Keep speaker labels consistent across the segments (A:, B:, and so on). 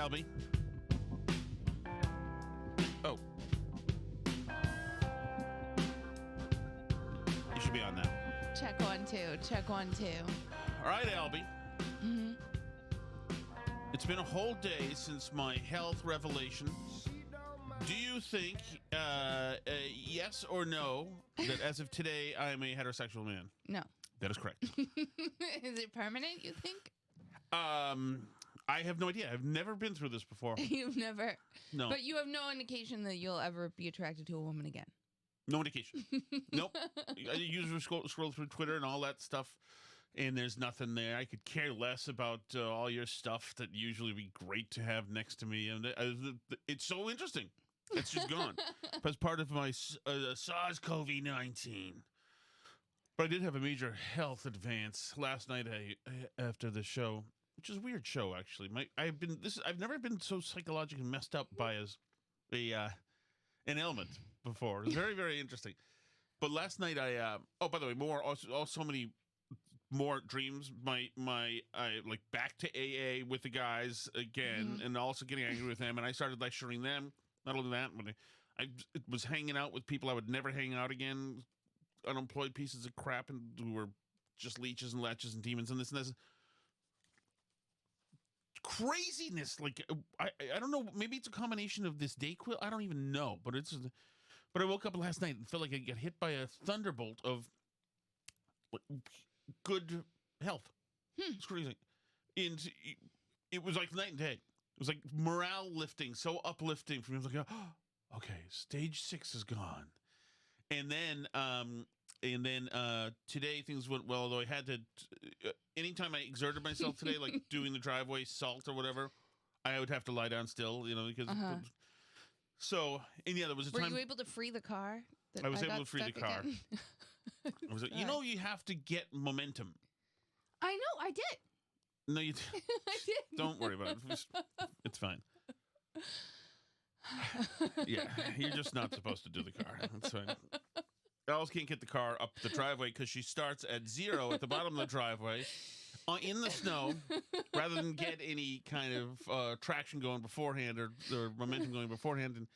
A: Albie. Oh. You should be on now.
B: Check 1 2. Check 1 2.
A: All right, Albie. It's been a whole day since my health revelation. Do you think, yes or no, that as of today I am a heterosexual man?
B: No.
A: That is correct.
B: Is it permanent, you think?
A: I have no idea. I've never been through this before.
B: You've never.
A: No.
B: But you have no indication that you'll ever be attracted to a woman again.
A: No indication. Nope. I usually scroll through Twitter and all that stuff, and there's nothing there. I could care less about all your stuff that usually would be great to have next to me. And it's so interesting. It's just gone. As part of my SARS-CoV-19. But I did have a major health advance last night after the show, which is a weird show, actually. I've never been so psychologically messed up by an ailment before. It was very, very interesting. But last night by the way, so many more dreams. I like back to AA with the guys again, and also getting angry with them. And I started lecturing them. Not only that, but I was hanging out with people I would never hang out again. Unemployed pieces of crap and who were just leeches and leches and demons and this and this. Craziness. Like, I don't know. Maybe it's a combination of this DayQuil. I don't even know. But I woke up last night and felt like I got hit by a thunderbolt of good health. It's crazy. And it was like night and day. It was like morale lifting, so uplifting for me. I was like, oh, okay, stage 6 is gone. And then today things went well, although I had to, anytime I exerted myself today, like doing the driveway salt or whatever, I would have to lie down still, because, so, and yeah, there was a time.
B: Were you able to free the car?
A: I was able to free the car. I was like, you have to get momentum.
B: I know, I did.
A: No, you
B: I did.
A: Don't worry about it. It's fine. Yeah, you're just not supposed to do the car. That's fine. Alice can't get the car up the driveway because she starts at 0 at the bottom of the driveway in the snow rather than get any kind of traction going beforehand or momentum going beforehand. And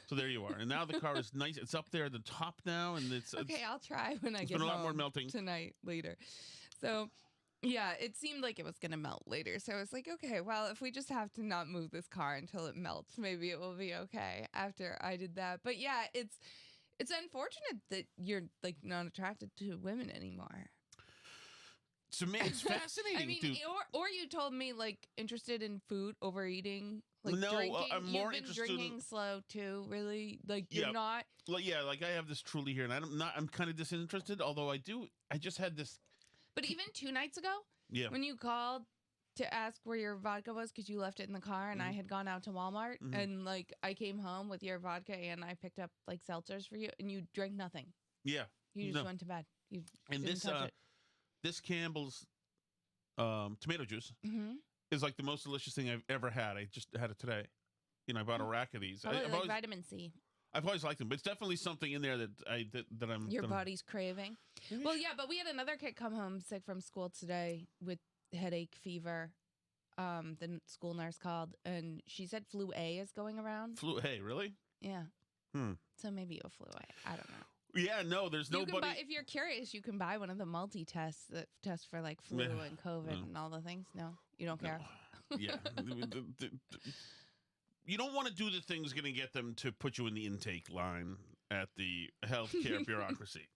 A: so there you are. And now the car is nice. It's up there at the top now. And
B: okay, I'll try when I get
A: home. It's been a lot more
B: home
A: melting
B: tonight later. So... yeah, it seemed like it was going to melt later. So I was like, okay, well, if we just have to not move this car until it melts, maybe it will be okay after I did that. But yeah, it's unfortunate that you're like not attracted to women anymore.
A: To me, it's fascinating.
B: I mean, or you told me like interested in food, overeating. Like
A: no,
B: drinking.
A: I'm more
B: You've been
A: interested
B: drinking slow too. Really, like you're not.
A: Like I have this Truly here, and I'm kind of disinterested. Although I just had this.
B: But even 2 nights ago, when you called to ask where your vodka was because you left it in the car and I had gone out to Walmart and like I came home with your vodka and I picked up like seltzers for you and you drank nothing.
A: Yeah.
B: You just went to bed. You
A: and
B: didn't touch it.
A: This Campbell's tomato juice is like the most delicious thing I've ever had. I just had it today. I bought a rack of these.
B: Probably like vitamin C.
A: I've always liked them, but it's definitely something in there that I'm...
B: Your body's craving. Well, yeah, but we had another kid come home sick from school today with headache, fever. The school nurse called, and she said flu A is going around.
A: Flu A, really?
B: Yeah. So maybe a flu A. I don't know.
A: Yeah, no, there's nobody...
B: if you're curious, you can buy one of the multi-tests that test for like flu and COVID and all the things. No? You don't care?
A: Yeah. You don't want to do the things going to get them to put you in the intake line at the healthcare bureaucracy.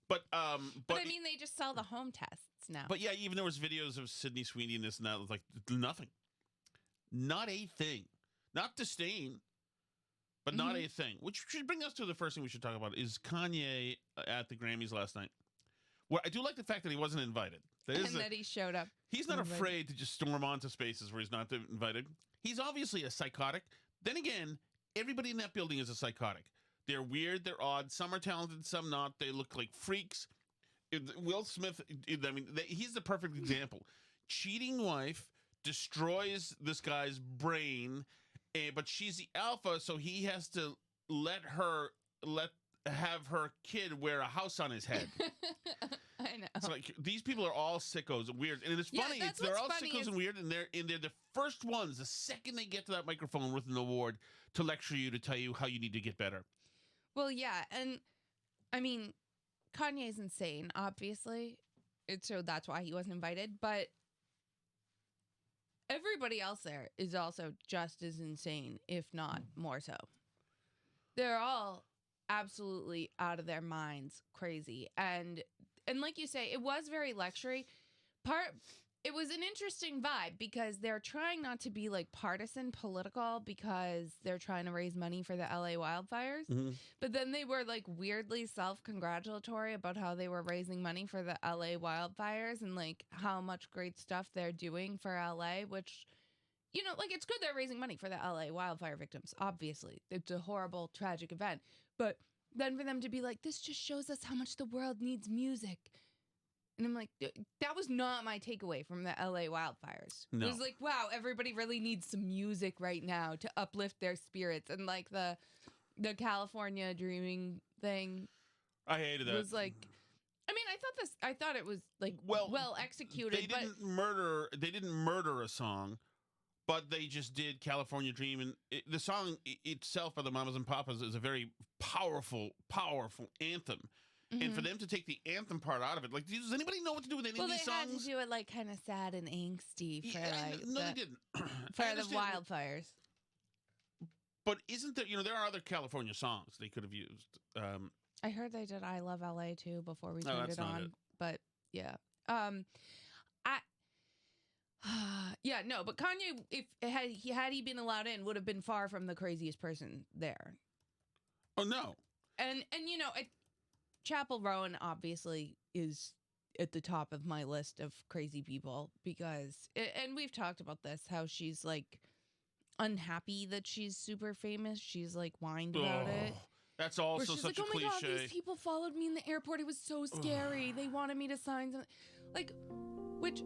A: But I
B: mean, they just sell the home tests now.
A: But yeah, even there was videos of Sydney Sweeney and this and that. It was like nothing. Not a thing. Not disdain, but not a thing. Which should bring us to the first thing we should talk about is Kanye at the Grammys last night. Well, I do like the fact that he wasn't invited.
B: That he showed up.
A: He's not afraid to just storm onto spaces where he's not invited. He's obviously a psychotic. Then again, everybody in that building is a psychotic. They're weird, they're odd. Some are talented, some not. They look like freaks. Will Smith, I mean, he's the perfect example. Cheating wife destroys this guy's brain, but she's the alpha, so he has to have her kid wear a house on his head.
B: I know.
A: It's like these people are all sickos and weird, and it's
B: Yeah,
A: funny.
B: that's
A: They're
B: what's
A: all
B: funny
A: sickos and weird, and they're the first ones. The second they get to that microphone with an award to lecture you, to tell you how you need to get better.
B: Well, yeah, and I mean, Kanye's insane. Obviously, so that's why he wasn't invited. But everybody else there is also just as insane, if not more so. They're all absolutely out of their minds, crazy, and like you say, it was very lectury. It was an interesting vibe because they're trying not to be like partisan political because they're trying to raise money for the LA wildfires.
A: Mm-hmm.
B: But then they were like weirdly self-congratulatory about how they were raising money for the LA wildfires and like how much great stuff they're doing for LA, which, you know, like it's good they're raising money for the LA wildfire victims. Obviously, it's a horrible, tragic event. But then for them to be like, this just shows us how much the world needs music. And I'm like, that was not my takeaway from the LA wildfires.
A: No.
B: It was like, wow, everybody really needs some music right now to uplift their spirits. And like the California dreaming thing,
A: I hated that.
B: was like, I mean, I thought it was like well executed.
A: They didn't murder a song, but they just did California Dream, and the song itself by the Mamas and Papas is a very powerful anthem. And for them to take the anthem part out of it, like, does anybody know what to do with any of these songs?
B: Well, they had to do it like kind of sad and angsty for
A: they didn't.
B: for the wildfires.
A: But isn't there? You know, there are other California songs they could have used.
B: I heard they did "I Love LA" too before we turned it on. But yeah, yeah, no. But Kanye, if had he been allowed in, would have been far from the craziest person there.
A: Oh no.
B: And you know. Chapel Rowan obviously is at the top of my list of crazy people because, and we've talked about this, how she's like unhappy that she's super famous. She's like whined about it.
A: That's also
B: she's
A: such
B: like,
A: a cliche.
B: Oh my God, these people followed me in the airport. It was so scary. They wanted me to sign something. Like, which...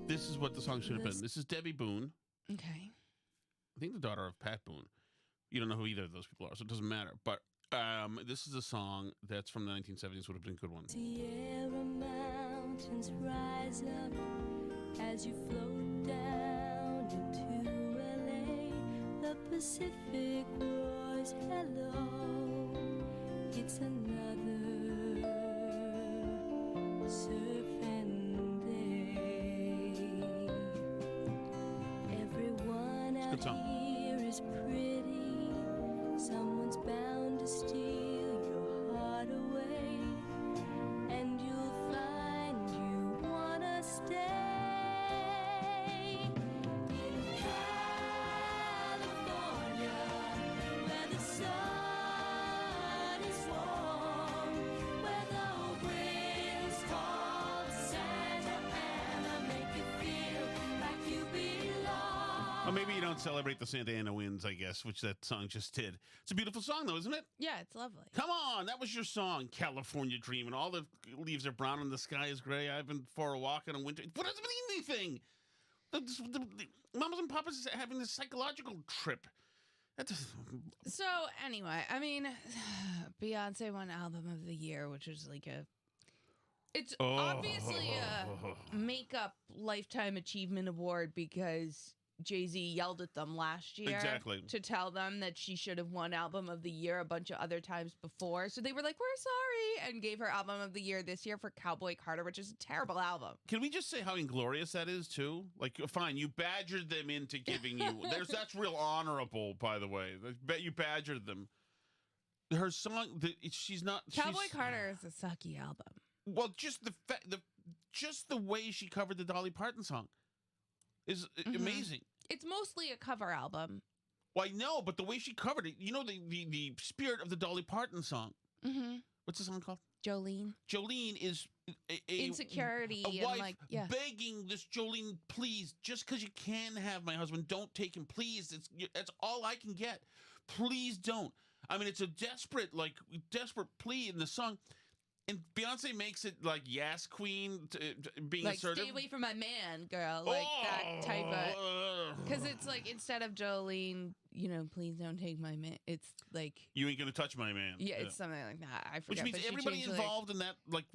A: This is what the song should have been. This is Debbie Boone.
B: Okay.
A: I think the daughter of Pat Boone. You don't know who either of those people are, so it doesn't matter. But this is a song that's from the 1970s, would have been a good one.
C: Sierra mountains rise up as you float down into LA. The Pacific roars hello. It's another surfing day. Everyone out here is pretty. Someone's bound to steal your heart away, and you'll find you wanna stay in California, where the sun is warm, where the winds called Santa Ana make you feel like you belong.
A: Well, maybe you don't celebrate the Santa Ana winds, I guess, which that song just did. It's a beautiful song, though, isn't it?
B: Yeah, it's lovely.
A: Come on, that was your song, California Dream, and all the leaves are brown and the sky is gray. I've been for a walk in a winter. What doesn't mean anything? The Mamas and Papas is having this psychological trip.
B: So anyway, I mean, Beyonce won Album of the Year, which is like it's obviously a makeup lifetime achievement award because Jay-Z yelled at them last year to tell them that she should have won Album of the Year a bunch of other times before. So they were like, we're sorry, and gave her Album of the Year this year for Cowboy Carter, which is a terrible album.
A: Can we just say how inglorious that is, too? Like, fine, you badgered them into giving you... That's real honorable, by the way. I bet you badgered them. Her song, she's not...
B: Cowboy Carter is a sucky album.
A: Well, just the way she covered the Dolly Parton song is amazing.
B: It's mostly a cover album.
A: Well, I know, but the way she covered it, you know, the spirit of the Dolly Parton song.
B: Mm-hmm.
A: What's the song called?
B: Jolene.
A: Jolene is
B: insecurity
A: a wife
B: and
A: begging this Jolene, please, just because you can have my husband, don't take him, please. That's all I can get. Please don't. I mean, it's a desperate plea in the song. And Beyonce makes it like Yas Queen being
B: Like,
A: assertive.
B: stay away from my man, girl. Like that type of. Because it's like, instead of Jolene, please don't take my man. It's like.
A: You ain't gonna touch my man.
B: Yeah, it's something like that. I forget.
A: Which means
B: but she
A: everybody
B: changed,
A: involved in that, like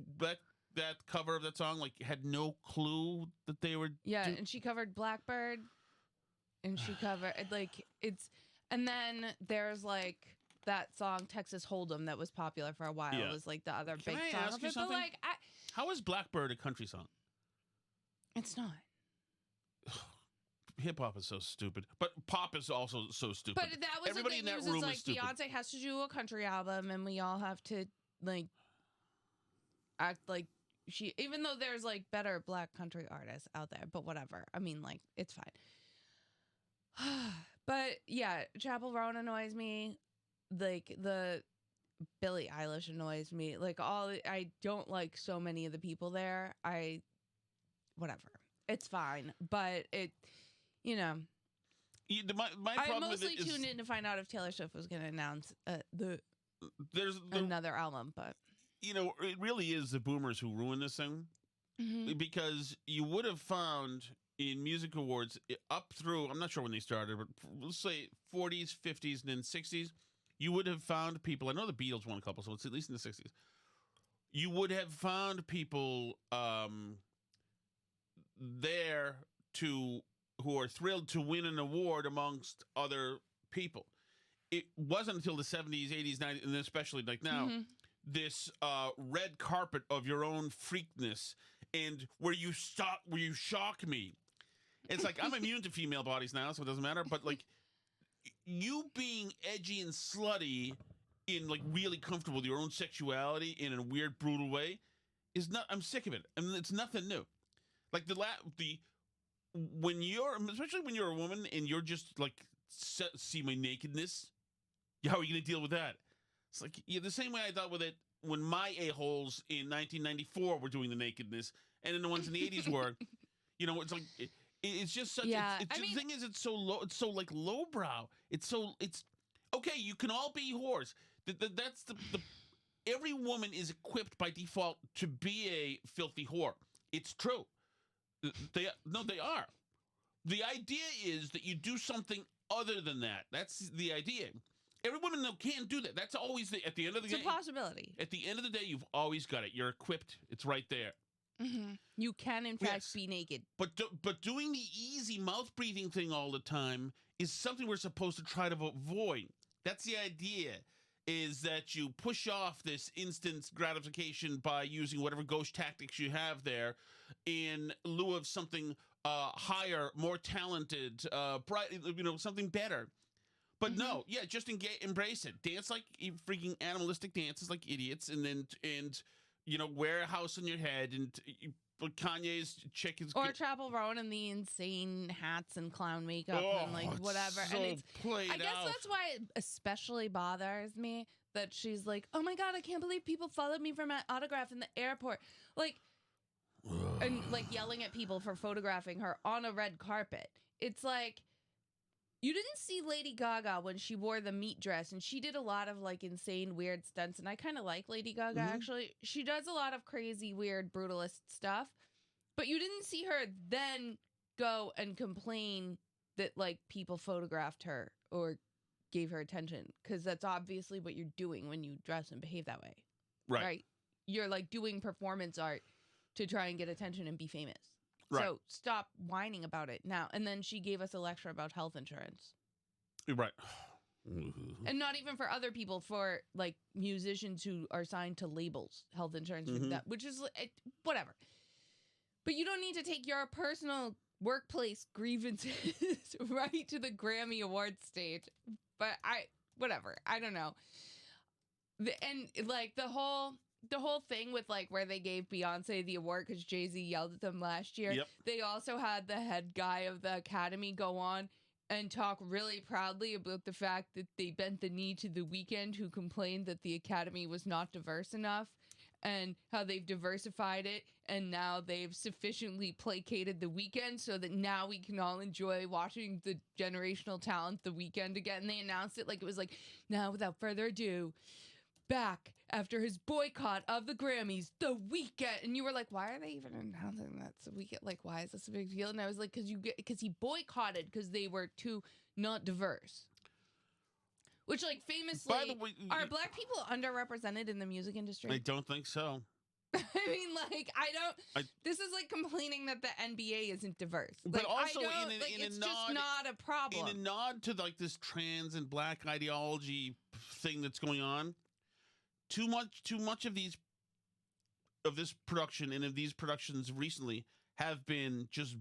A: that cover of that song, like had no clue that they were.
B: Yeah, and she covered Blackbird, and she covered and then there's like that song Texas Hold'em that was popular for a while.
A: Yeah.
B: It was like the other
A: Can
B: big
A: I
B: song
A: ask
B: of
A: you
B: it.
A: something?
B: But like,
A: How is Blackbird a country song?
B: it's not.
A: Hip hop is so stupid, but pop is also so stupid.
B: But that was
A: Everybody
B: the thing.
A: in that
B: It was
A: room
B: like
A: is stupid.
B: Beyonce has to do a country album, and we all have to like act like she. Even though there's like better black country artists out there, but whatever. I mean, like, it's fine. But yeah, Chapel Roan annoys me. Like the Billie Eilish annoys me. Like I don't like so many of the people there. Whatever. It's fine, but
A: My
B: I
A: problem
B: mostly
A: with it is
B: tuned in to find out if Taylor Swift was going to announce
A: there's
B: another album, but
A: it really is the boomers who ruin this thing, because you would have found in music awards up through, I'm not sure when they started, but let's say 40s, 50s, and then 60s, you would have found people. I know the Beatles won a couple, so it's at least in the 60s. You would have found people there who are thrilled to win an award amongst other people. It wasn't until the 70s, 80s, 90s, and especially like now, this red carpet of your own freakness, and where you shock me. It's like, I'm immune to female bodies now, so it doesn't matter. But like, you being edgy and slutty in like really comfortable with your own sexuality in a weird, brutal way is not. I'm sick of it. I mean, it's nothing new. Like especially when you're a woman and you're just like, see my nakedness. How are you going to deal with that? It's like, the same way I dealt with it when my a-holes in 1994 were doing the nakedness, and then the ones in the 80s were. It's like it's just such.
B: Yeah,
A: the thing is, it's so low. It's so like lowbrow. It's okay. You can all be whores. That's the every woman is equipped by default to be a filthy whore. It's true. They are. The idea is that you do something other than that. That's the idea. Every woman though can't do that. That's always at the end of the day.
B: It's a possibility.
A: At the end of the day, you've always got it. You're equipped. It's right there.
B: You can, in fact, be naked.
A: But doing the easy mouth breathing thing all the time is something we're supposed to try to avoid. That's the idea, is that you push off this instant gratification by using whatever ghost tactics you have there in lieu of something higher, more talented, bright, something better. But no, just embrace it. Dance like freaking animalistic dances like idiots, and wear a house on your head, and Kanye's chick is...
B: Or Chapel Roan and the insane hats and clown makeup and like whatever.
A: So
B: and it's
A: played
B: I guess
A: out.
B: that's why it especially bothers me that she's like, oh my God, I can't believe people followed me for my autograph in the airport. Like, and like yelling at people for photographing her on a red carpet. It's like, you didn't see Lady Gaga when she wore the meat dress, and she did a lot of like insane, weird stunts. And I kind of like Lady Gaga, actually. She does a lot of crazy, weird, brutalist stuff. But you didn't see her then go and complain that like people photographed her or gave her attention, because that's obviously what you're doing when you dress and behave that way. Right? You're like doing performance art to try and get attention and be famous.
A: Right.
B: So stop whining about it now. And then she gave us a lecture about health insurance.
A: Right.
B: And not even for other people, for like musicians who are signed to labels, health insurance, that, which is whatever. But you don't need to take your personal workplace grievances right to the Grammy Awards stage. But whatever. I don't know. And like the whole thing with like where they gave Beyonce the award because Jay-Z yelled at them last year.
A: Yep.
B: They also had the head guy of the Academy go on and talk really proudly about the fact that they bent the knee to The Weeknd, who complained that the Academy was not diverse enough, and how they've diversified it, and now they've sufficiently placated The Weeknd so that now we can all enjoy watching the generational talent The Weeknd again. And they announced it like it was like, now without further ado, back after his boycott of the Grammys the weekend. And you were like, why are they even announcing that's a weekend? Like, why is this a big deal? And I was like, because he boycotted because they were too not diverse. Which, like, famously,
A: By the way,
B: are black people underrepresented in the music industry?
A: I don't think so.
B: I mean, like, this is like complaining that the NBA isn't diverse.
A: But
B: Like,
A: also
B: I don't,
A: in
B: like,
A: a
B: it's
A: nod,
B: just not a problem.
A: in a nod to like this trans and black ideology thing that's going on, too much of this production and of these productions recently have been just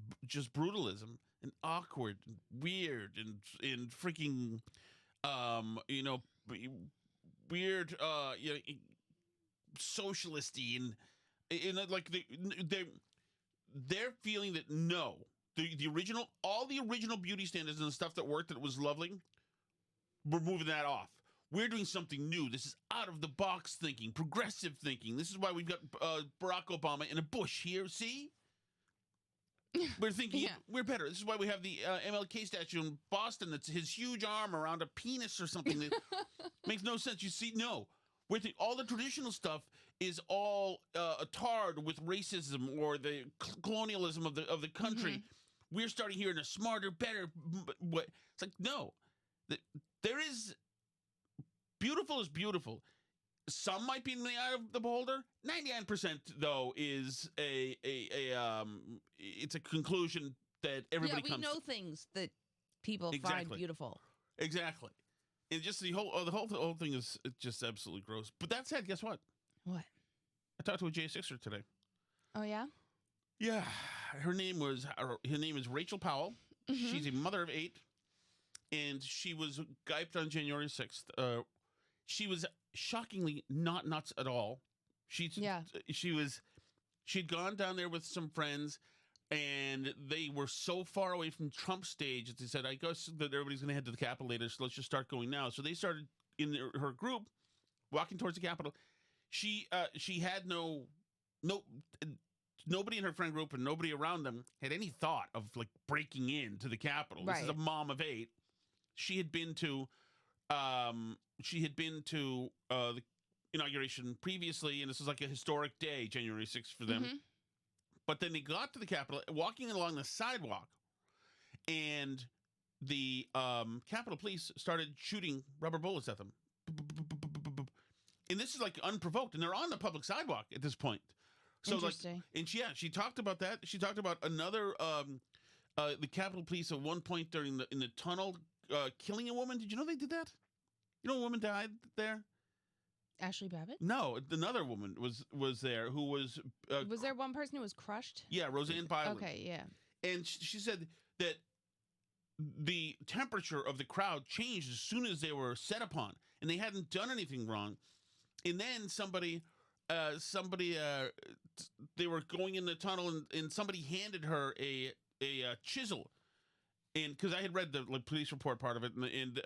A: brutalism and awkward and weird and freaking weird socialisty and like they're feeling that no, the original, all the original beauty standards and the stuff that worked, that was lovely, we're moving that off. We're doing something new. This is out of the box thinking, progressive thinking. This is why we've got Barack Obama and a Bush here. See, we're thinking we're better. This is why we have the MLK statue in Boston. That's his huge arm around a penis or something that makes no sense. You see, no. All the traditional stuff is all tarred with racism or the colonialism of the country. Mm-hmm. We're starting here in a smarter, better way. It's like, no, there is, beautiful is beautiful. Some might be in the eye of the beholder. 99% though is it's a conclusion that everybody comes to.
B: Yeah, we know things that people find beautiful.
A: Exactly. And just the whole thing is just absolutely gross. But that said, guess what?
B: What?
A: I talked to a J6er today.
B: Oh yeah?
A: Yeah. Her name is Rachel Powell. Mm-hmm. She's a mother of 8. And she was gyped on January 6th. She was shockingly not nuts at all. She'd gone down there with some friends, and they were so far away from Trump's stage that they said, I guess that everybody's going to head to the Capitol later, so let's just start going now. So they started in her group walking towards the Capitol. She had nobody in her friend group and nobody around them had any thought of like breaking into the Capitol. Right. This is a mom of 8. She had been to the inauguration previously, and this was like a historic day, January 6th for them. Mm-hmm. But then they got to the Capitol, walking along the sidewalk, and the Capitol Police started shooting rubber bullets at them. And this is like unprovoked, and they're on the public sidewalk at this point. So
B: interesting.
A: Like, and she talked about that. She talked about another the Capitol Police at one point in the tunnel killing a woman. Did you know they did that? You know, a woman died there.
B: Ashley Babbitt?
A: No, another woman was there who was.
B: Was there one person who was crushed?
A: Yeah, Roseanne Byland.
B: Okay, yeah.
A: And she said that the temperature of the crowd changed as soon as they were set upon, and they hadn't done anything wrong. And then they were going in the tunnel, and somebody handed her a chisel. And because I had read the police report part of it, and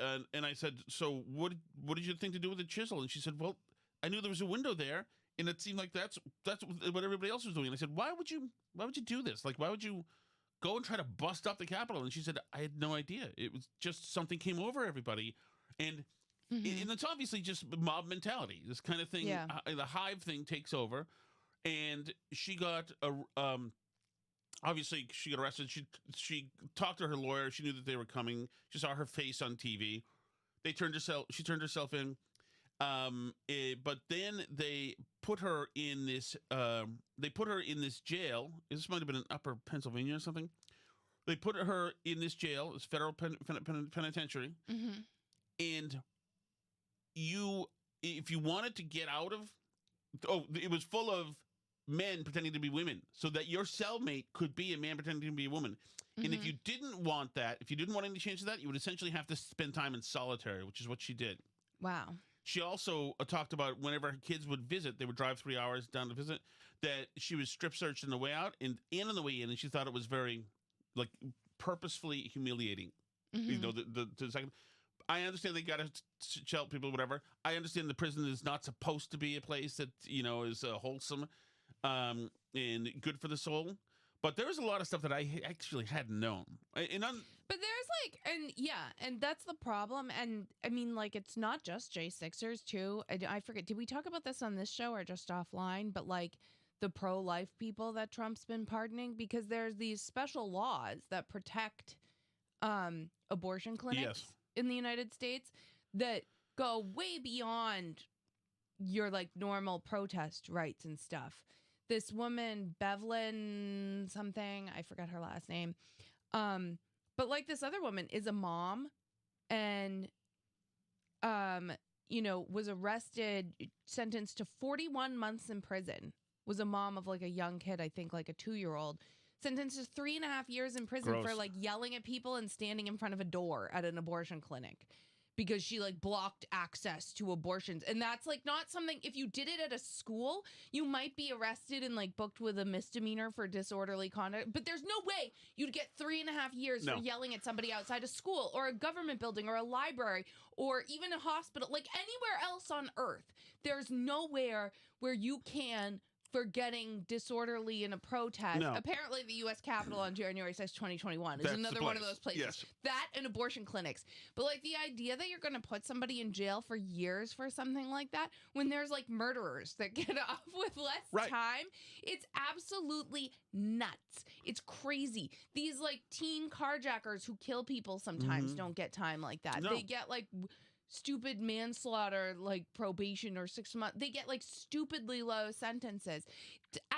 A: I said, so what did you think to do with the chisel? And she said, well, I knew there was a window there, and it seemed like that's what everybody else was doing. And I said, why would you do this? Like, why would you go and try to bust up the Capitol? And she said, I had no idea. It was just something came over everybody, and it's obviously just mob mentality. This kind of thing, the hive thing takes over, and she got obviously, she got arrested. She talked to her lawyer. She knew that they were coming. She saw her face on TV. She turned herself in. But then they put her in this. They put her in this jail. This might have been in Upper Pennsylvania or something. They put her in this jail, this federal penitentiary, and if you wanted to get out of, it was full of men pretending to be women, so that your cellmate could be a man pretending to be a woman. And if you didn't want that, if you didn't want any chance of that, you would essentially have to spend time in solitary, which is what she did.
B: Wow.
A: She also talked about whenever her kids would visit, they would drive 3 hours down to visit, that she was strip searched on the way out and on the way in, and she thought it was very, like, purposefully humiliating. You know, the second. I understand they got to shelter people, whatever. I understand the prison is not supposed to be a place that, is wholesome and good for the soul. But there was a lot of stuff that I actually hadn't known.
B: But and that's the problem. And I mean, like, it's not just J6ers too. I forget, did we talk about this on this show or just offline? But like the pro-life people that Trump's been pardoning, because there's these special laws that protect abortion clinics in the United States that go way beyond your like normal protest rights and stuff. This woman, Bevlin something, I forgot her last name. But like this other woman is a mom and, was arrested, sentenced to 41 months in prison, was a mom of like a young kid, I think like a 2-year-old, sentenced to 3.5 years in prison for like yelling at people and standing in front of a door at an abortion clinic because she like blocked access to abortions. And that's like not something, if you did it at a school, you might be arrested and like booked with a misdemeanor for disorderly conduct. But there's no way you'd get 3.5 years for yelling at somebody outside a school or a government building or a library or even a hospital, like anywhere else on earth. There's nowhere where you can for getting disorderly in a protest.
A: No.
B: Apparently the U.S. Capitol on January 6, 2021 is another one of those places.
A: Yes.
B: That and abortion clinics. But like the idea that you're going to put somebody in jail for years for something like that, when there's like murderers that get off with less time, it's absolutely nuts. It's crazy. These like teen carjackers who kill people sometimes don't get time like that.
A: No.
B: They get like stupid manslaughter, like probation or 6 months. They get like stupidly low sentences.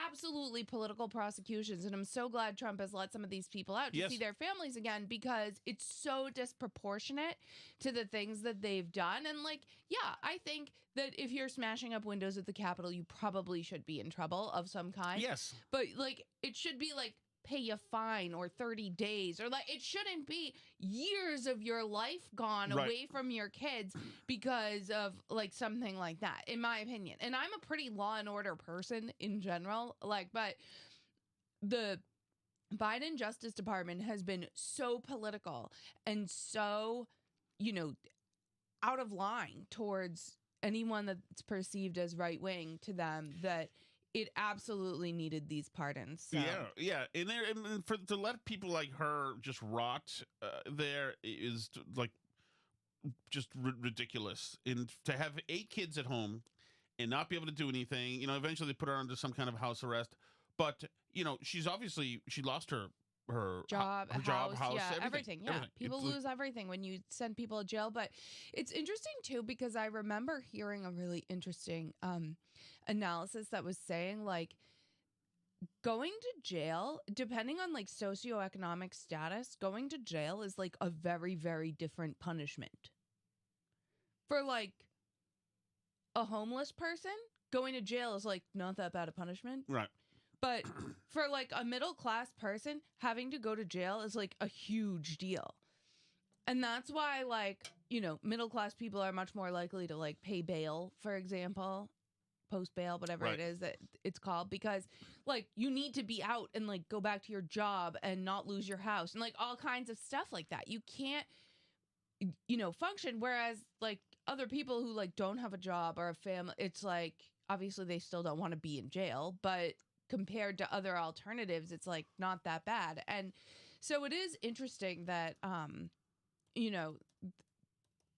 B: Absolutely political prosecutions. And I'm so glad Trump has let some of these people out to see their families again, because it's so disproportionate to the things that they've done. And like, yeah, I think that if you're smashing up windows at the Capitol, you probably should be in trouble of some kind.
A: Yes.
B: But like, it should be like, pay a fine or 30 days or like it shouldn't be years of your life gone away from your kids because of like something like that, in my opinion. And I'm a pretty law and order person in general, like, but the Biden Justice Department has been so political and so, out of line towards anyone that's perceived as right wing to them that it absolutely needed these pardons. So.
A: Yeah. And to let people like her just rot there is like just ridiculous. And to have 8 kids at home and not be able to do anything, eventually they put her under some kind of house arrest. But, she lost her
B: job,
A: house,
B: yeah, everything. Yeah, people lose everything when you send people to jail. But it's interesting too, because I remember hearing a really interesting analysis that was saying like going to jail, depending on like socioeconomic status, going to jail is like a very, very different punishment. For like a homeless person, going to jail is like not that bad a punishment.
A: Right.
B: But for like a middle class person, having to go to jail is like a huge deal. And that's why like, middle class people are much more likely to like pay bail, for example, post bail, whatever it is that it's called, because like you need to be out and like go back to your job and not lose your house and like all kinds of stuff like that. You can't, function. Whereas like other people who like don't have a job or a family, it's like, obviously they still don't want to be in jail, but compared to other alternatives, it's like not that bad. And so it is interesting that,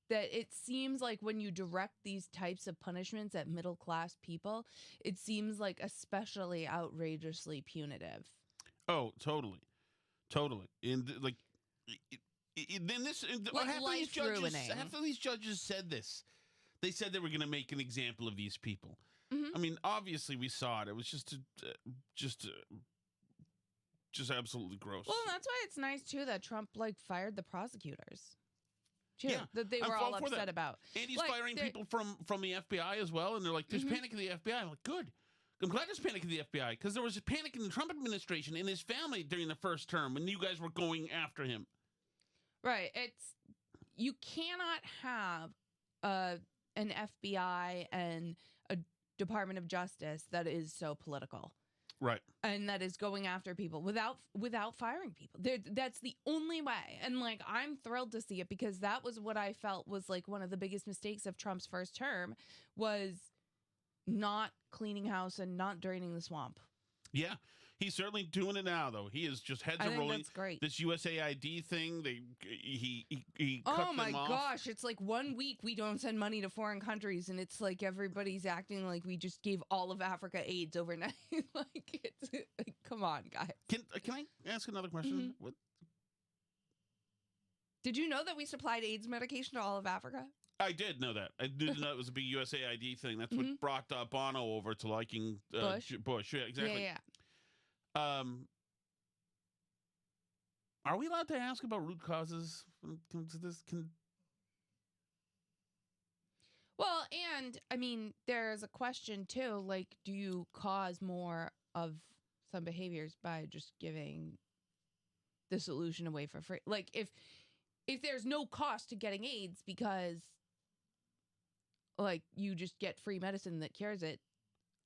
B: that it seems like when you direct these types of punishments at middle class people, it seems like especially outrageously punitive.
A: Oh, totally. And like, then this,
B: like
A: half of these judges said this. They said they were going to make an example of these people. I mean, obviously we saw it. It was just absolutely gross.
B: Well, that's why it's nice too that Trump like fired the prosecutors. Too, that they were all upset about.
A: And he's firing people from the FBI as well. And they're like, there's panic in the FBI. I'm like, good. I'm glad there's panic in the FBI, because there was a panic in the Trump administration and his family during the first term when you guys were going after him.
B: Right. You cannot have an FBI and a Department of Justice that is so political.
A: Right.
B: And that is going after people without firing people. That's the only way. And like, I'm thrilled to see it, because that was what I felt was like one of the biggest mistakes of Trump's first term, was not cleaning house and not draining the swamp.
A: Yeah. He's certainly doing it now, though. He is just heads
B: I
A: are
B: think
A: rolling.
B: that's great.
A: This USAID thing, he cut
B: Oh my
A: them off.
B: gosh, it's like 1 week we don't send money to foreign countries, and it's like everybody's acting like we just gave all of Africa AIDS overnight. Like, it's like, come on, guys.
A: Can I ask another question?
B: Mm-hmm.
A: What?
B: Did you know that we supplied AIDS medication to all of Africa?
A: I did know that. I didn't know it was a big USAID thing. That's
B: Mm-hmm.
A: what brought Bono over to liking Bush. Yeah, exactly.
B: Yeah.
A: Are we allowed to ask about root causes when it comes to this?
B: Well, and I mean, there's a question too, like, do you cause more of some behaviors by just giving the solution away for free? Like, if there's no cost to getting AIDS because, like, you just get free medicine that cures it,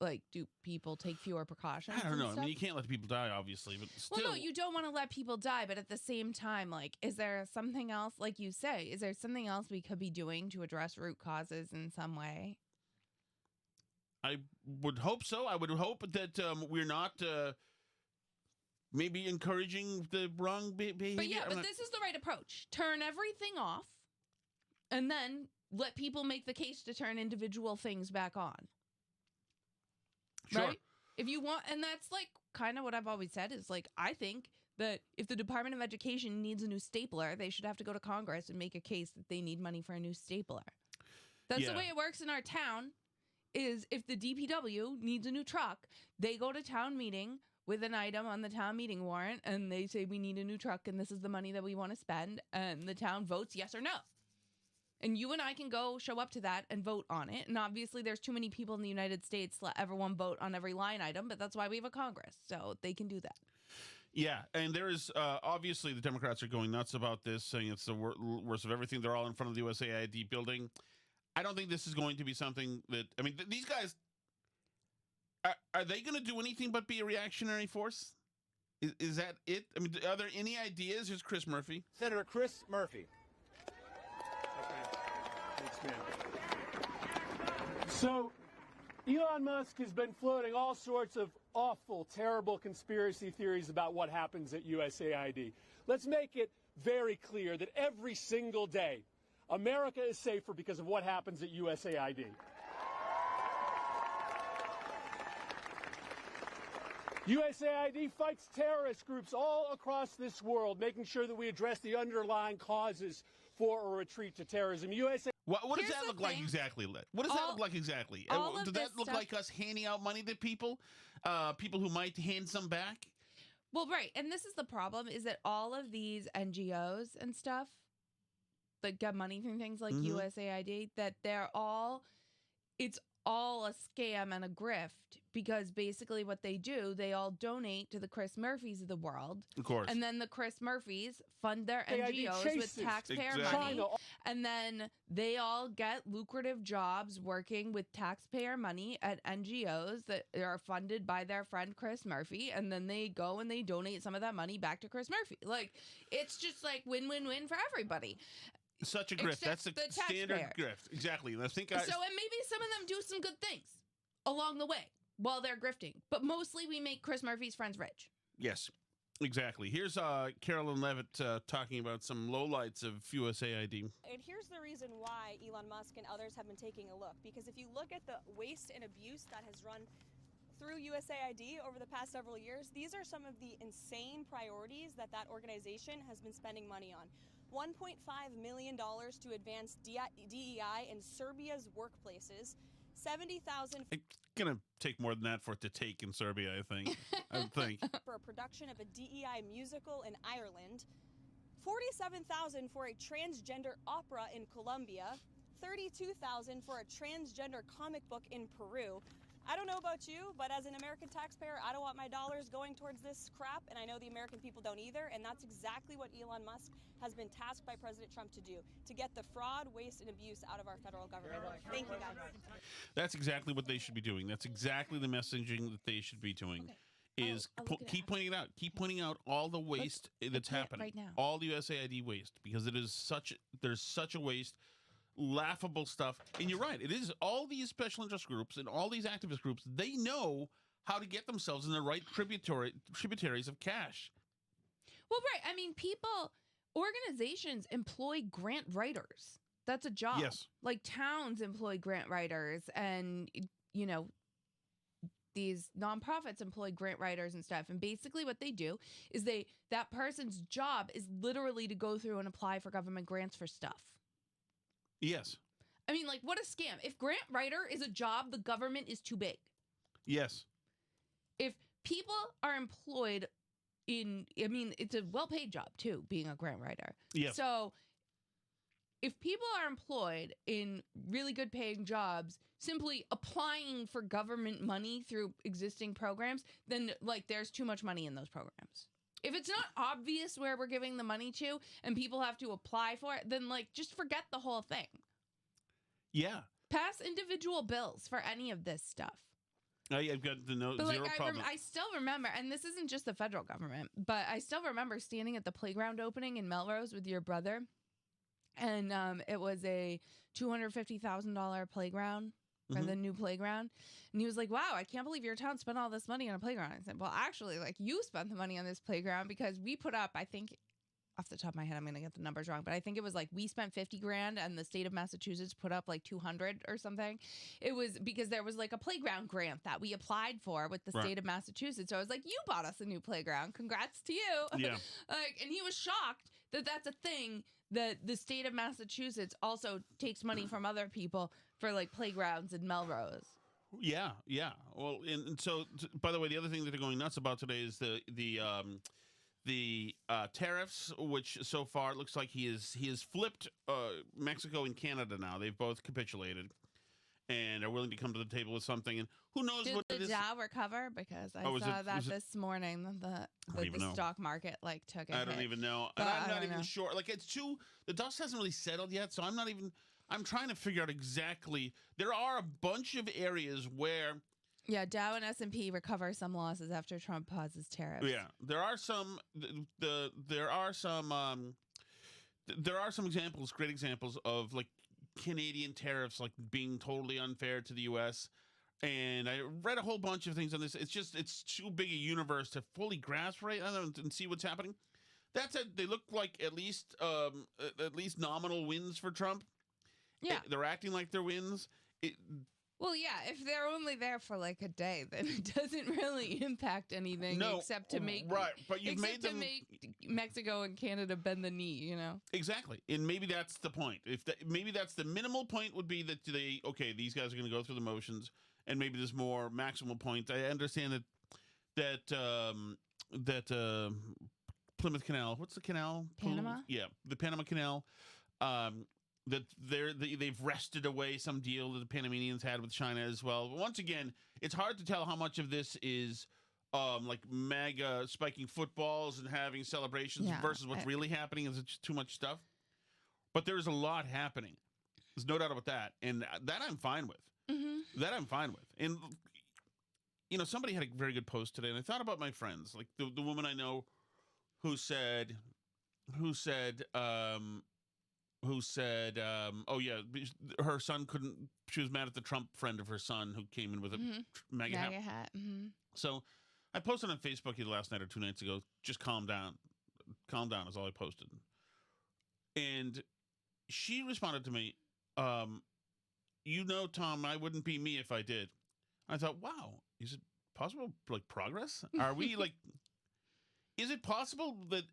B: like, do people take fewer precautions?
A: I don't know.
B: and
A: I mean,
B: stuff?
A: you can't let people die, obviously, but still.
B: Well, no, you don't want to let people die, but at the same time, like, is there something else, like you say, is there something else we could be doing to address root causes in some way?
A: I would hope so. I would hope that we're not maybe encouraging the wrong behavior.
B: But yeah, this is the right approach. Turn everything off, and then let people make the case to turn individual things back on.
A: Sure.
B: Right? If you want, and that's like kind of what I've always said is like, I think that if the Department of Education needs a new stapler, they should have to go to Congress and make a case that they need money for a new stapler. That's the way it works in our town. Is if the DPW needs a new truck, they go to town meeting with an item on the town meeting warrant, and they say we need a new truck, and this is the money that we want to spend, and the town votes yes or no. And you and I can go show up to that and vote on it. And obviously there's too many people in the United States to let everyone vote on every line item, but that's why we have a Congress, so they can do that.
A: Yeah, and there is obviously the Democrats are going nuts about this, saying it's the worst of everything. They're all in front of the USAID building. I don't think this is going to be something that, I mean, these guys, are they going to do anything but be a reactionary force? Is that it? I mean, are there any ideas? Here's Chris Murphy.
D: Senator Chris Murphy. Thanks, man. So, Elon Musk has been floating all sorts of awful, terrible conspiracy theories about what happens at USAID. Let's make it very clear that every single day, America is safer because of what happens at USAID. USAID fights terrorist groups all across this world, making sure that we address the underlying causes for a retreat to terrorism.
A: What does
B: Here's
A: that
B: the
A: look like
B: thing.
A: exactly? What does that look like exactly?
B: all of
A: Does
B: this
A: that look
B: stuff-
A: like us handing out money to people? People who might hand some back?
B: Well, right. And this is the problem is that all of these NGOs and stuff that get money from things like
A: Mhm.
B: USAID, that it's all a scam and a grift because basically what they do, they all donate to the Chris Murphys of the world.
A: Of course.
B: And then the Chris Murphys fund their
D: USAID
B: NGOs with
D: chases
B: taxpayer
A: Exactly.
B: money. And then they all get lucrative jobs working with taxpayer money at NGOs that are funded by their friend Chris Murphy. And then they go and they donate some of that money back to Chris Murphy. Like, it's just like win-win-win for everybody.
A: Such a grift.
B: Except
A: That's a
B: the
A: standard
B: taxpayer.
A: grift. Exactly. And I think
B: So, and maybe some of them do some good things along the way while they're grifting. But mostly we make Chris Murphy's friends rich.
A: yes, exactly. Here's Carolyn Levitt talking about some lowlights of USAID.
E: And here's the reason why Elon Musk and others have been taking a look. Because if you look at the waste and abuse that has run through USAID over the past several years, these are some of the insane priorities that organization has been spending money on. $1.5 million to advance DEI in Serbia's workplaces, 70,000
A: It's gonna take more than that for it to take in Serbia, I think. I would think.
E: for a production of a DEI musical in Ireland, 47,000 for a transgender opera in Colombia, 32,000 for a transgender comic book in Peru. I don't know about you, but as an American taxpayer, I don't want my dollars going towards this crap, and I know the American people don't either, and that's exactly what Elon Musk has been tasked by President Trump to do, to get the fraud, waste, and abuse out of our federal government. Thank you, guys.
A: That's exactly what they should be doing. That's exactly the messaging that they should be doing.
B: Okay.
A: Is
B: I'll look it
A: keep
B: up.
A: pointing it out. Keep pointing out all the waste that's
B: can't
A: happening.
B: right now.
A: All the USAID waste, because it is there's such a waste. Laughable stuff. And you're right. It is all these special interest groups and all these activist groups. They know how to get themselves in the right tributaries of cash.
B: Well, right. I mean, organizations employ grant writers. That's a job.
A: Yes.
B: Like towns employ grant writers, and these nonprofits employ grant writers and stuff. And basically what they do is that person's job is literally to go through and apply for government grants for stuff.
A: Yes.
B: I mean, like, what a scam. If grant writer is a job, the government is too big.
A: Yes.
B: If people are employed it's a well-paid job too, being a grant writer.
A: Yes.
B: So if people are employed in really good paying jobs, simply applying for government money through existing programs, then like there's too much money in those programs. If it's not obvious where we're giving the money to and people have to apply for it, then like just forget the whole thing.
A: Yeah.
B: Pass individual bills for any of this stuff.
A: I've got the note.
B: But
A: Zero problem.
B: I still remember, and this isn't just the federal government, but I still remember standing at the playground opening in Melrose with your brother, and it was a $250,000 playground for the new playground, and he was like, "Wow, I can't believe your town spent all this money on a playground." I said, "Well, actually, like you spent the money on this playground because we put up, I think." Off the top of my head, I'm going to get the numbers wrong, but I think it was like we spent $50,000 and the state of Massachusetts put up like 200 or something. It was because there was like a playground grant that we applied for with the state of Massachusetts. So I was like, you bought us a new playground. Congrats to you.
A: Yeah.
B: And he was shocked that that's a thing that the state of Massachusetts also takes money from other people for like playgrounds in Melrose.
A: Yeah. Yeah. Well, and so, by the way, the other thing that they're going nuts about today is the tariffs, which so far it looks like he has flipped Mexico and Canada now. They've both capitulated and are willing to come to the table with something. And who knows what it is.
B: Did the Dow recover? Because I saw that this morning. The stock market like took a
A: I don't
B: hit.
A: even know.
B: But
A: And I'm not even
B: know.
A: sure. Like the dust hasn't really settled yet, so I'm trying to figure out exactly. There are a bunch of areas where.
B: Yeah, Dow and S&P recover some losses after Trump pauses tariffs.
A: Yeah, there are some. There are some examples, great examples of like Canadian tariffs like being totally unfair to the U.S. And I read a whole bunch of things on this. It's too big a universe to fully grasp right and see what's happening. That said, they look like at least nominal wins for Trump.
B: Yeah,
A: they're acting like they're wins.
B: Well, yeah, if they're only there for like a day, then it doesn't really impact anything except to make
A: but you've made them
B: make Mexico and Canada bend the knee, you know.
A: Exactly, and maybe that's the point. Maybe that's the minimal point would be that these guys are going to go through the motions, and maybe there's more maximal point. I understand that Plymouth Canal, what's the canal?
B: Panama.
A: Yeah, the Panama Canal. That they've wrested away some deal that the Panamanians had with China as well. But once again, it's hard to tell how much of this is like MAGA spiking footballs and having celebrations versus what's really happening. Is it just too much stuff? But there's a lot happening. There's no doubt about that, and that I'm fine with. Mm-hmm. That I'm fine with. And somebody had a very good post today, and I thought about my friends, like the woman I know who said. Oh yeah, her son couldn't. She was mad at the Trump friend of her son who came in with a MAGA hat. Mm-hmm. So I posted on Facebook either last night or 2 nights ago. Just calm down. Calm down is all I posted. And she responded to me, Tom, I wouldn't be me if I did. I thought, wow, is it possible like progress? Are we like? Is it possible that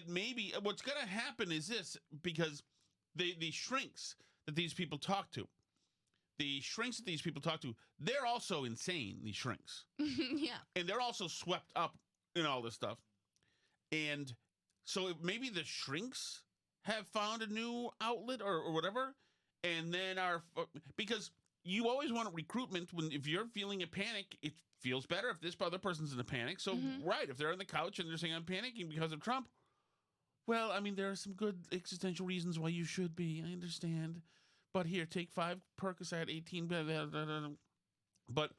A: maybe what's going to happen is this, because the shrinks that these people talk to, they're also insane, these shrinks.
B: Yeah.
A: And they're also swept up in all this stuff. And so maybe the shrinks have found a new outlet or whatever. And then because you always want recruitment if you're feeling a panic, it feels better if this other person's in a panic. So, if they're on the couch and they're saying I'm panicking because of Trump, well, I mean, there are some good existential reasons why you should be. I understand. But here, take 5 Percocet, 18. Blah, blah, blah, blah. But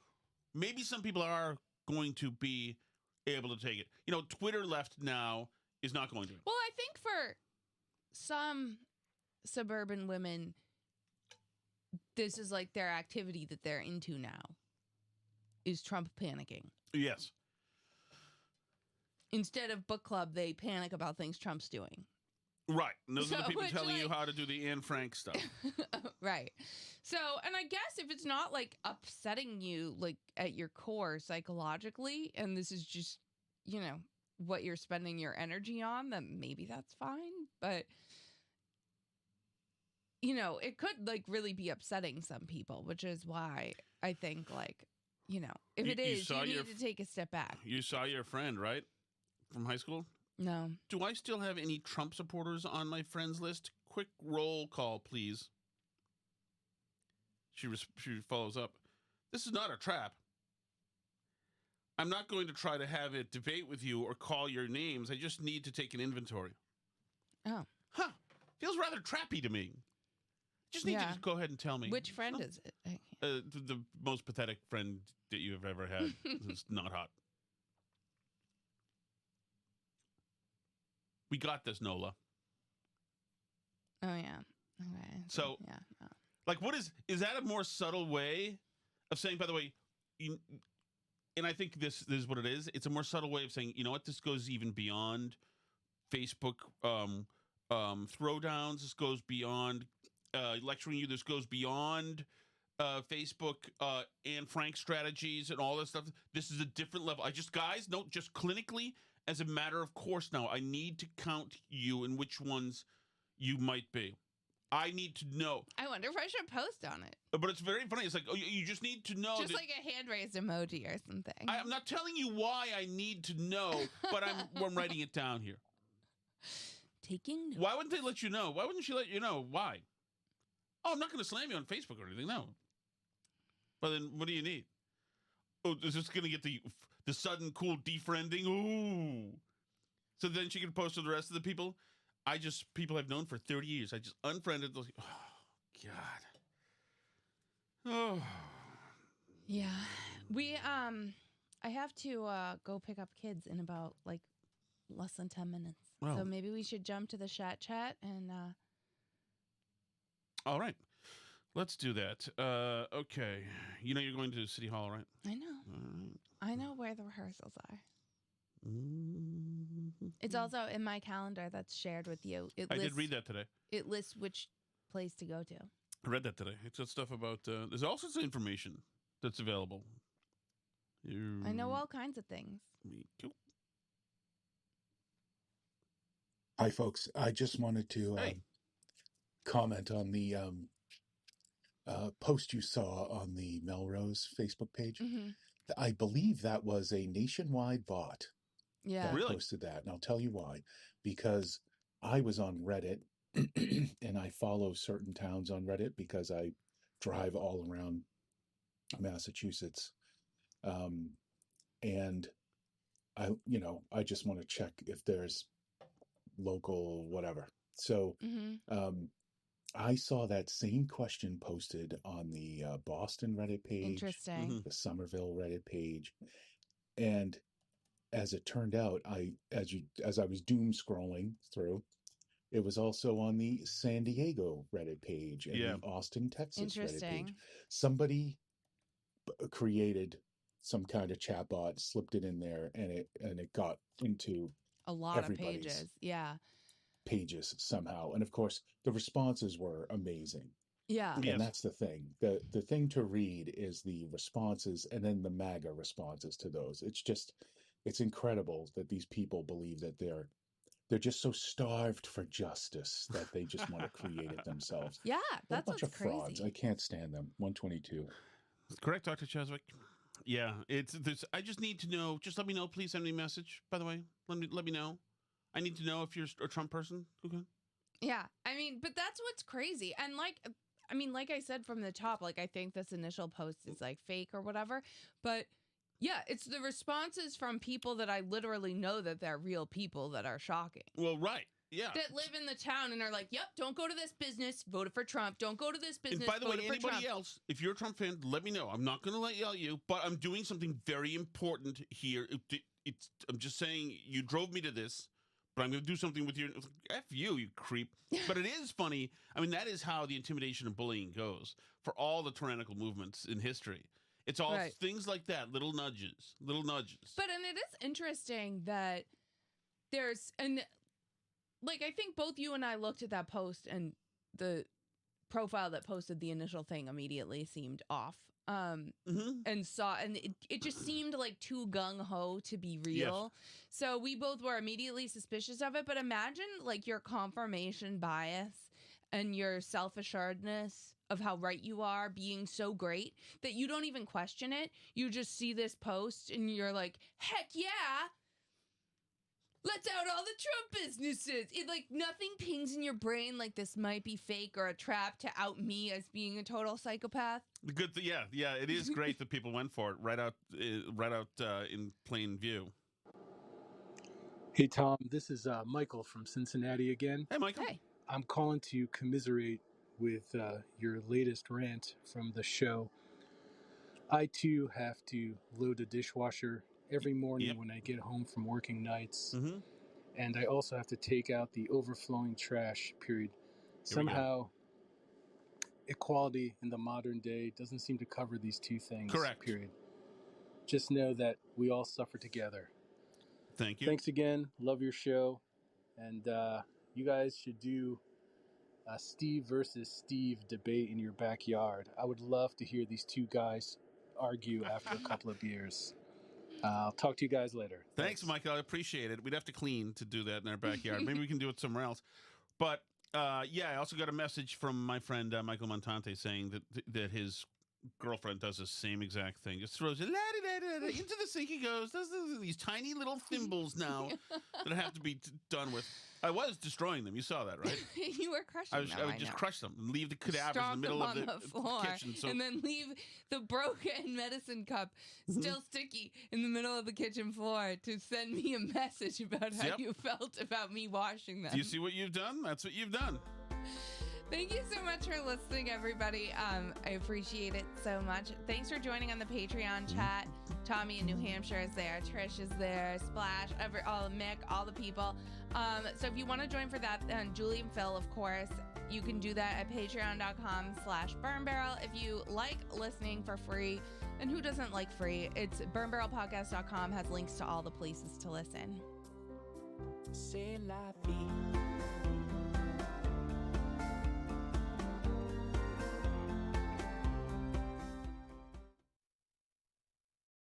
A: maybe some people are going to be able to take it. Twitter left now is not going to.
B: Well, I think for some suburban women, this is like their activity that they're into now. is Trump panicking.
A: Yes.
B: Instead of book club, they panic about things Trump's doing.
A: Right. And those are the
B: So,
A: people
B: which,
A: telling you
B: like-
A: how to do the Anne Frank stuff.
B: Right. So, and I guess if it's not like upsetting you like at your core psychologically, and this is just, you know, what you're spending your energy on, then maybe that's fine. But, you know, it could like really be upsetting some people, which is why I think like, you know, if it is, you need to take a step back.
A: You saw your friend, right? From high school?
B: No.
A: Do I still have any Trump supporters on my friends list? Quick roll call, please. She follows up. This is not a trap. I'm not going to try to have a debate with you or call your names. I just need to take an inventory.
B: Oh.
A: Huh. Feels rather trappy to me. Just need to just go ahead and tell me.
B: Which friend is it?
A: The most pathetic friend that you have ever had. Who's not hot. We got this, Nola.
B: Oh, yeah. Okay.
A: So,
B: yeah. No.
A: like, what is that a more subtle way of saying, by the way, and I think this is what it is. It's a more subtle way of saying, you know what, this goes even beyond Facebook throwdowns. This goes beyond lecturing you. This goes beyond Facebook and Frank strategies and all this stuff. This is a different level. Guys, no, just clinically, as a matter of course now, I need to count you and which ones you might be. I need to know.
B: I wonder if I should post on it.
A: But it's very funny. It's like, oh, you just need to know.
B: Just like a hand raised emoji or something.
A: I'm not telling you why I need to know, but I'm writing it down here.
B: Taking notes.
A: Why wouldn't they let you know? Why wouldn't she let you know? Why? Oh, I'm not going to slam you on Facebook or anything. No. But then what do you need? Oh, is this going to get the sudden cool defriending? Ooh. So then she can post to the rest of the people. People I've known for 30 years. I just unfriended those. Oh, God. Oh.
B: Yeah. I have to go pick up kids in about like less than 10 minutes.
A: Well.
B: So maybe we should jump to the chat and
A: All right. Let's do that. Okay. You know you're going to City Hall, right?
B: I know.
A: All right.
B: I know where the rehearsals are.
A: Mm-hmm.
B: It's also in my calendar that's shared with you.
A: I did read that today.
B: It lists which place to go to.
A: I read that today. It's got stuff about, there's all sorts of information that's available.
B: I know all kinds of things.
F: Hi, folks. I just wanted to comment on the post you saw on the Melrose Facebook page.
B: Mm-hmm.
F: I believe that was a nationwide bot
B: Yeah.
F: that
A: Really?
F: posted that. And I'll tell you why. Because I was on Reddit and I follow certain towns on Reddit because I drive all around Massachusetts. And I just want to check if there's local whatever. So
B: Mm-hmm.
F: I saw that same question posted on the Boston Reddit page,
B: Interesting.
F: the Somerville Reddit page, and as it turned out, as I was doom scrolling through, it was also on the San Diego Reddit page and the Austin, Texas Reddit
B: Interesting.
F: page. Somebody created some kind of chatbot, slipped it in there, and it got into
B: A lot of
F: everybody's
B: pages. Yeah.
F: pages somehow. And of course, the responses were amazing.
B: Yeah.
A: Yes.
F: And that's the thing. The thing to read is the responses and then the MAGA responses to those. It's incredible that these people believe that they're just so starved for justice that they just want to create it themselves.
B: Yeah.
F: They're
B: That's
F: a bunch
B: what's
F: of frauds.
B: crazy.
F: I can't stand them. 122.
A: Correct, Dr. Cheswick. Yeah, it's this. I just need to know. Just let me know. Please send me a message. By the way, let me know. I need to know if you're a Trump person. Okay.
B: Yeah. I mean, but that's what's crazy. And like I said from the top, like I think this initial post is like fake or whatever. But yeah, it's the responses from people that I literally know that they're real people that are shocking.
A: Well, right. Yeah.
B: That live in the town and are like, yep, don't go to this business, voted for Trump. Don't go to this business,
A: And by the way,
B: voted for
A: anybody
B: Trump.
A: else, if you're a Trump fan, let me know. I'm not going to yell at you, but I'm doing something very important here. I'm just saying you drove me to this, but I'm going to do something with your F you creep. But it is funny. I mean, that is how the intimidation and bullying goes for all the tyrannical movements in history. It's all
B: Right.
A: things like that, little nudges.
B: But and it is interesting that there's I think both you and I looked at that post, and the profile that posted the initial thing immediately seemed off. And it just seemed like too gung-ho to be real. So we both were immediately suspicious of it. But imagine like your confirmation bias and your self-assuredness of how right you are being so great that you don't even question it. You just see this post and you're like, heck yeah, let's out all the Trump businesses. It like nothing pings in your brain like this might be fake or a trap to out me as being a total psychopath.
A: Yeah. It is great that people went for it right out in plain view.
G: Hey, Tom, this is Michael from Cincinnati again.
A: Hey, Michael.
B: Hey.
G: I'm calling to commiserate with your latest rant from the show. I, too, have to load a dishwasher every morning when I get home from working nights.
A: Mm-hmm.
G: And I also have to take out the overflowing trash, period. Somehow, equality in the modern day doesn't seem to cover these two things,
A: Correct.
G: period. Just know that we all suffer together.
A: Thank you.
G: Thanks again. Love your show. And you guys should do a Steve versus Steve debate in your backyard. I would love to hear these two guys argue after a couple of beers. I'll talk to you guys later.
A: Thanks, Michael. I appreciate it. We'd have to clean to do that in our backyard. Maybe we can do it somewhere else. But I also got a message from my friend Michael Montante saying that his girlfriend does the same exact thing. Just throws it into the sink. He goes, does these tiny little thimbles now that have to be done with. I was destroying them. You saw that, right?
B: You were crushing them.
A: I would just crush them and leave the cadavers in the middle of the
B: floor,
A: kitchen.
B: And then leave the broken medicine cup still sticky in the middle of the kitchen floor to send me a message about how you felt about me washing them.
A: Do you see what you've done? That's what you've done.
B: Thank you so much for listening, everybody. I appreciate it so much. Thanks for joining on the Patreon chat. Tommy in New Hampshire is there. Trish is there. Splash, Mick, all the people. So if you want to join for that, Julie and Phil, of course, you can do that at patreon.com/burnbarrel. If you like listening for free, and who doesn't like free? It's burnbarrelpodcast.com has links to all the places to listen.
H: C'est la vie.